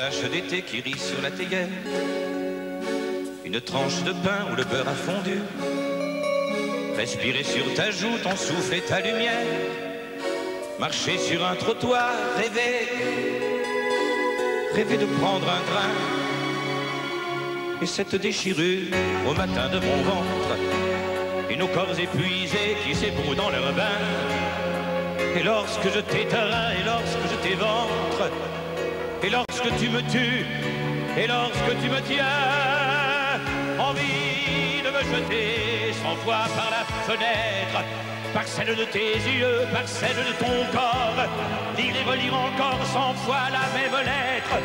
tache d'été qui rit sur la théière. Une tranche de pain où le beurre a fondu. Respirer sur ta joue ton souffle et ta lumière. Marcher sur un trottoir, rêver. Rêver de prendre un train. Et cette déchirure au matin de mon ventre. Et nos corps épuisés qui s'ébrouent dans leur bain. Et lorsque je t'éteins, et lorsque je t'éventre, et lorsque tu me tues, et lorsque tu me tiens, envie de me jeter 100 fois par la fenêtre, par celle de tes yeux, par celle de ton corps, lire et relire encore 100 fois la même lettre,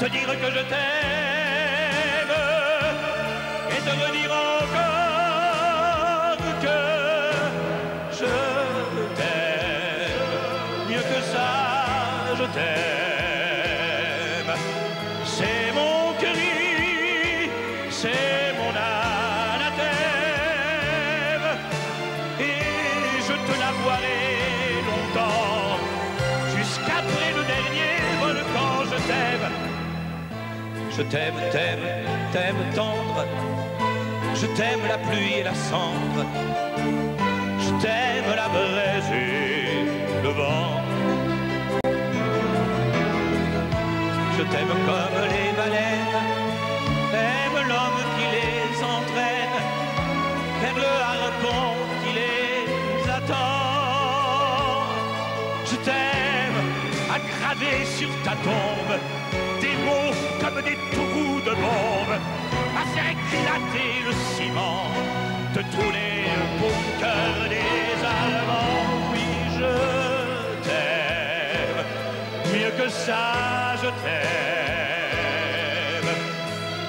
te dire que je t'aime, et te redire encore que je t'aime, mieux que ça, je t'aime. C'est mon cri, c'est mon anathème, et je te l'avouerai longtemps, jusqu'après le dernier volcan, je t'aime. Je t'aime, t'aime, t'aime tendre, je t'aime la pluie et la cendre, je t'aime la braise et le vent. Je t'aime comme les baleines, aime l'homme qui les entraîne, aime le harpon qui les attend. Je t'aime à graver sur ta tombe des mots comme des trous de bombe, à faire éclater le ciment de tous les bunkers des Allemands. Oui, je t'aime, mieux que ça, je t'aime.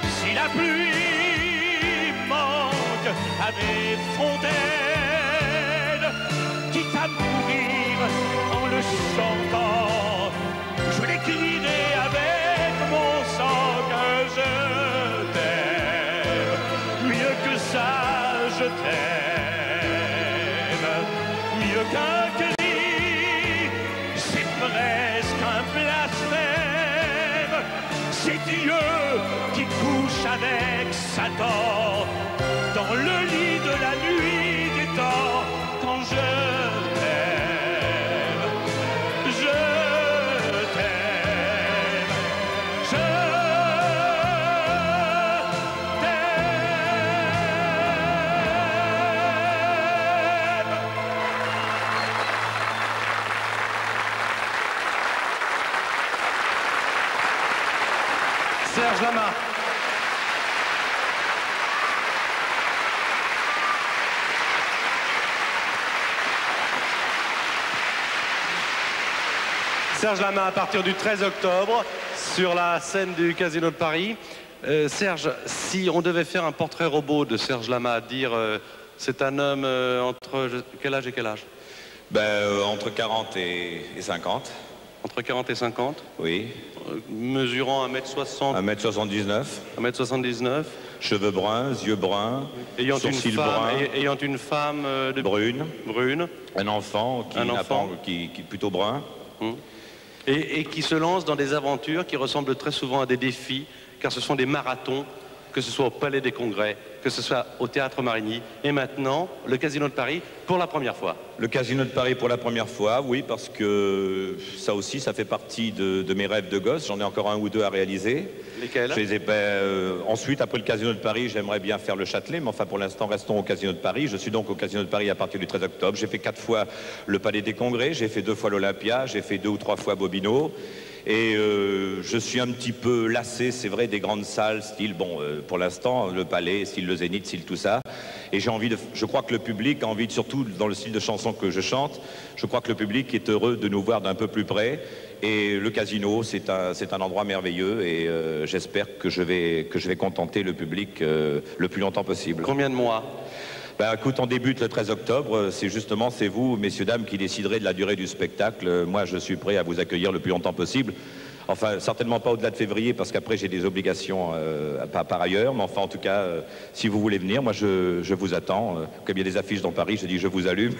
Si la pluie manque à mes fontaines, quitte à mourir en le chantant, je l'écrirai avec mon sang que je t'aime. Mieux que ça, je t'aime. Mieux qu'un cri, c'est presque un blasphème. C'est Dieu qui couche avec Satan dans le lit de la nuit des temps. Quand je t'aime, je t'aime, je t'aime. Serge Lama. Serge Lama à partir du 13 octobre sur la scène du Casino de Paris. Serge, si on devait faire un portrait robot de Serge Lama, dire c'est un homme entre quel âge et quel âge? Entre 40 et 50. Entre 40 et 50? Oui. Mesurant 1m60. 1m79. 1m79. Cheveux bruns, yeux bruns, sourcils bruns. Ayant une femme de brune. Brune. Un enfant qui est plutôt brun. Et qui se lance dans des aventures qui ressemblent très souvent à des défis, car ce sont des marathons, que ce soit au Palais des Congrès, que ce soit au Théâtre Marigny, et maintenant, le Casino de Paris pour la première fois. Le Casino de Paris pour la première fois, oui, parce que ça aussi, ça fait partie de mes rêves de gosse. J'en ai encore un ou deux à réaliser. Lesquels? Ensuite, après le Casino de Paris, j'aimerais bien faire le Châtelet, mais enfin, pour l'instant, restons au Casino de Paris. Je suis donc au Casino de Paris à partir du 13 octobre. J'ai fait 4 fois le Palais des Congrès, j'ai fait 2 fois l'Olympia, j'ai fait 2 ou 3 fois Bobino. Et je suis un petit peu lassé, c'est vrai, des grandes salles, style, pour l'instant, le Palais, style le Zénith, style tout ça. Et je crois que le public a envie, surtout dans le style de chanson que je chante, je crois que le public est heureux de nous voir d'un peu plus près. Et le Casino, c'est un endroit merveilleux et j'espère que je vais contenter le public le plus longtemps possible. Combien de mois? Écoute, on débute le 13 octobre. C'est vous, messieurs, dames, qui déciderez de la durée du spectacle. Moi, je suis prêt à vous accueillir le plus longtemps possible. Enfin, certainement pas au-delà de février, parce qu'après j'ai des obligations par ailleurs. Mais enfin, en tout cas, si vous voulez venir, moi je vous attends. Comme il y a des affiches dans Paris, je dis je vous allume.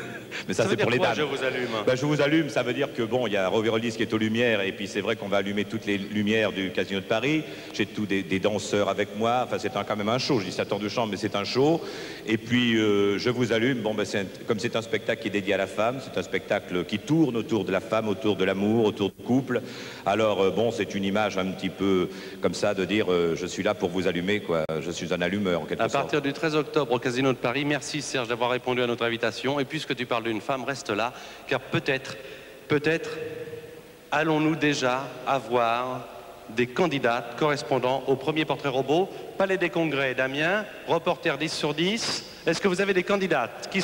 Mais ça c'est pour les dames. Je vous allume. Ben, je vous allume, ça veut dire que bon, il y a Rover Oldies qui est aux lumières, et puis c'est vrai qu'on va allumer toutes les lumières du Casino de Paris. J'ai tous des danseurs avec moi. Enfin, c'est quand même un show. Je dis 7 heures de chambre, mais c'est un show. Et puis je vous allume. Bon, ben, comme c'est un spectacle qui est dédié à la femme, c'est un spectacle qui tourne autour de la femme, autour de l'amour, autour du couple. Alors bon, c'est une image un petit peu comme ça de dire je suis là pour vous allumer, quoi. Je suis un allumeur en quelque sorte. À partir du 13 octobre au Casino de Paris. Merci Serge d'avoir répondu à notre invitation. Et puisque tu parles d'une femme, reste là, car peut-être, allons-nous déjà avoir des candidates correspondant au premier portrait robot. Palais des Congrès d'Amiens, reporter 10 sur 10. Est-ce que vous avez des candidates qui